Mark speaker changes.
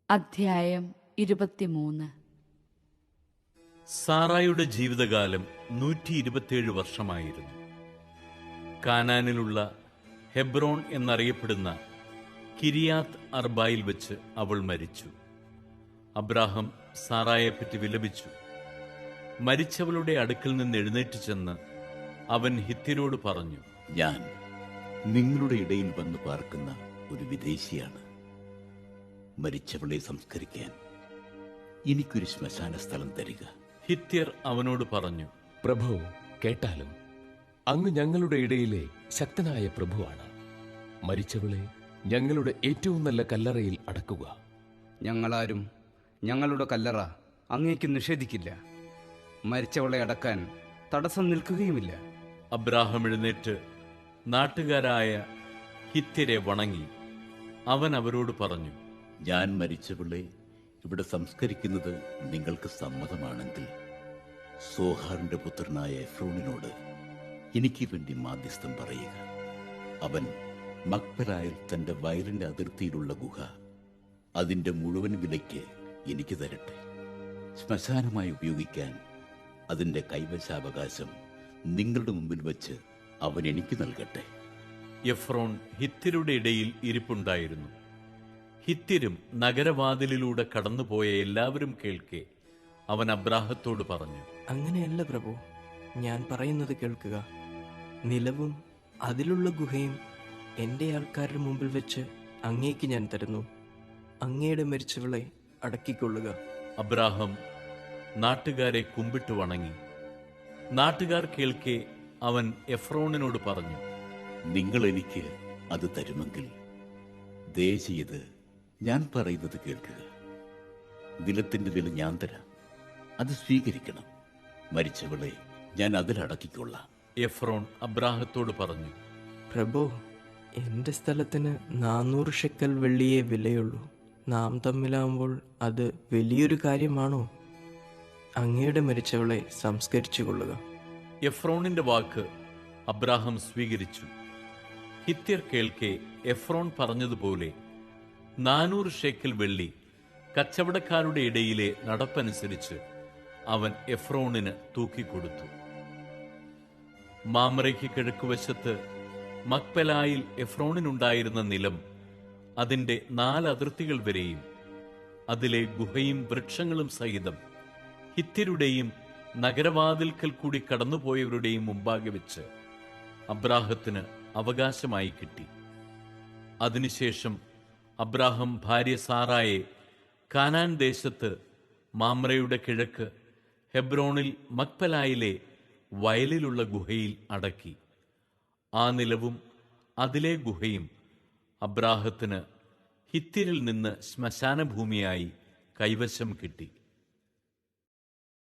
Speaker 1: അധ്യായം 23.
Speaker 2: സാറായുടെ ജീവിതകാലം 127 വർഷമായിരുന്നു. കാനാനിലുള്ള ഹെബ്രോൺ എന്നറിയപ്പെടുന്ന കിരിയാത്ത് അർബായിൽ വെച്ച് അവൾ മരിച്ചു. അബ്രാഹാം സാറായെപ്പറ്റി വിലപിച്ചു. മരിച്ചവളുടെ അടുക്കൽ നിന്ന് എഴുന്നേറ്റ് ചെന്ന് അവൻ ഹിത്യരോട് പറഞ്ഞു,
Speaker 3: ഞാൻ നിങ്ങളുടെ ഇടയിൽ വന്ന് പാർക്കുന്ന ഒരു വിദേശിയാണ്. മരിച്ചവളെ സംസ്കരിക്കാൻ എനിക്കൊരു ശ്മശാന സ്ഥലം തരിക.
Speaker 2: ഹിത്യർ അവനോട് പറഞ്ഞു,
Speaker 4: പ്രഭു, കേട്ടാലും അങ്ങ് ഞങ്ങളുടെ ഇടയിലെ ശക്തനായ പ്രഭുവാണ്. മരിച്ചവളെ ഞങ്ങളുടെ ഏറ്റവും നല്ല കല്ലറയിൽ അടക്കുക.
Speaker 5: ഞങ്ങളാരും ഞങ്ങളുടെ കല്ലറ അങ്ങേക്ക് നിഷേധിക്കില്ല. മരിച്ചവളെ അടക്കാൻ തടസ്സം നിൽക്കുകയുമില്ല.
Speaker 2: അബ്രാഹാം എഴുന്നേറ്റ് നാട്ടുകാരായ ഹിത്യരെ വണങ്ങി. അവൻ അവരോട് പറഞ്ഞു,
Speaker 3: ഞാൻ മരിച്ചവളെ ഇവിടെ സംസ്കരിക്കുന്നത് നിങ്ങൾക്ക് സമ്മതമാണെങ്കിൽ സോഹാറിന്റെ പുത്രനായ എഫ്രോണിനോട് എനിക്ക് വേണ്ടി മാധ്യസ്ഥം പറയുക. അവൻ മക്പലായിൽ തന്റെ വയലിന്റെ അതിർത്തിയിലുള്ള ഗുഹ അതിന്റെ മുഴുവൻ വിലയ്ക്ക് എനിക്ക് തരട്ടെ. ശ്മശാനമായി ഉപയോഗിക്കാൻ അതിന്റെ കൈവശാവകാശം നിങ്ങളുടെ മുമ്പിൽ വെച്ച് അവൻ എനിക്ക് നൽകട്ടെ.
Speaker 2: എഫ്രോൺ ഹിത്യരുടെ ഇടയിൽ ഇരിപ്പുണ്ടായിരുന്നു. ഹിത്യരും നഗരവാതിലിലൂടെ കടന്നുപോയ എല്ലാവരും കേൾക്കെ അവൻ അബ്രാഹത്തോട് പറഞ്ഞു,
Speaker 6: അങ്ങനെയല്ല പ്രഭു, ഞാൻ പറയുന്നത് കേൾക്കുക. നിലവും അതിലുള്ള ഗുഹയും എൻ്റെ ആൾക്കാരുടെ മുമ്പിൽ വെച്ച് അങ്ങേക്ക് ഞാൻ തരുന്നു. അങ്ങയുടെ മരിച്ചവളെ അടക്കിക്കൊള്ളുക.
Speaker 2: അബ്രാഹാം നാട്ടുകാരെ കുമ്പിട്ട് വണങ്ങി. നാട്ടുകാർ കേൾക്കെ അവൻ എഫ്രോണിനോട് പറഞ്ഞു,
Speaker 3: നിങ്ങൾ എനിക്ക് അത് തരുമെങ്കിൽ ദയചെയ്ത് ഞാൻ പറയുന്നത് കേൾക്കുക. നിലത്തിന്റെ വില ഞാൻ തരാം, അത് സ്വീകരിക്കണം. മരിച്ചവളെ ഞാൻ അതിലടക്കിക്കൊള്ളാം.
Speaker 2: എഫ്രോൺ അബ്രാഹത്തോട് പറഞ്ഞു,
Speaker 6: പ്രഭു, എൻ്റെ സ്ഥലത്തിന് 400 ഷെക്കൽ വെള്ളിയേ വിലയുള്ളൂ. നാം തമ്മിലാവുമ്പോൾ അത് വലിയൊരു കാര്യമാണോ? അങ്ങയുടെ മരിച്ചവളെ സംസ്കരിച്ചു കൊള്ളുക.
Speaker 2: എഫ്രോണിന്റെ വാക്ക് അബ്രാഹാം സ്വീകരിച്ചു. ഹിത്യർ കേൾക്കെ എഫ്രോൺ പറഞ്ഞതുപോലെ 400 ഷെക്കൽ വെള്ളി കച്ചവടക്കാരുടെ ഇടയിലെ നടപ്പനുസരിച്ച് അവൻ എഫ്രോണിന് തൂക്കിക്കൊടുത്തു. മാമ്രയ്ക്ക് കിഴക്കുവശത്ത് മക്പെലായിൽ എഫ്രോണിനുണ്ടായിരുന്ന നിലം അതിന്റെ 4 അതിർത്തികൾ വരെയും അതിലെ ഗുഹയും വൃക്ഷങ്ങളും സഹിതം ഹിത്യരുടെയും നഗരവാതിൽക്കൽ കൂടി കടന്നുപോയവരുടെയും മുമ്പാകെ വെച്ച് അബ്രാഹത്തിന് അവകാശമായി കിട്ടി. അതിനുശേഷം അബ്രാഹാം ഭാര്യ സാറായെ കാനാൻ ദേശത്ത് മാമ്രയുടെ കിഴക്ക് ഹെബ്രോണിൽ മക്പലായിലെ വയലിലുള്ള ഗുഹയിൽ അടക്കി. ആ നിലവും അതിലെ ഗുഹയും അബ്രാഹത്തിന് ഹിത്യരിൽ നിന്ന് ശ്മശാനഭൂമിയായി കൈവശം കിട്ടി.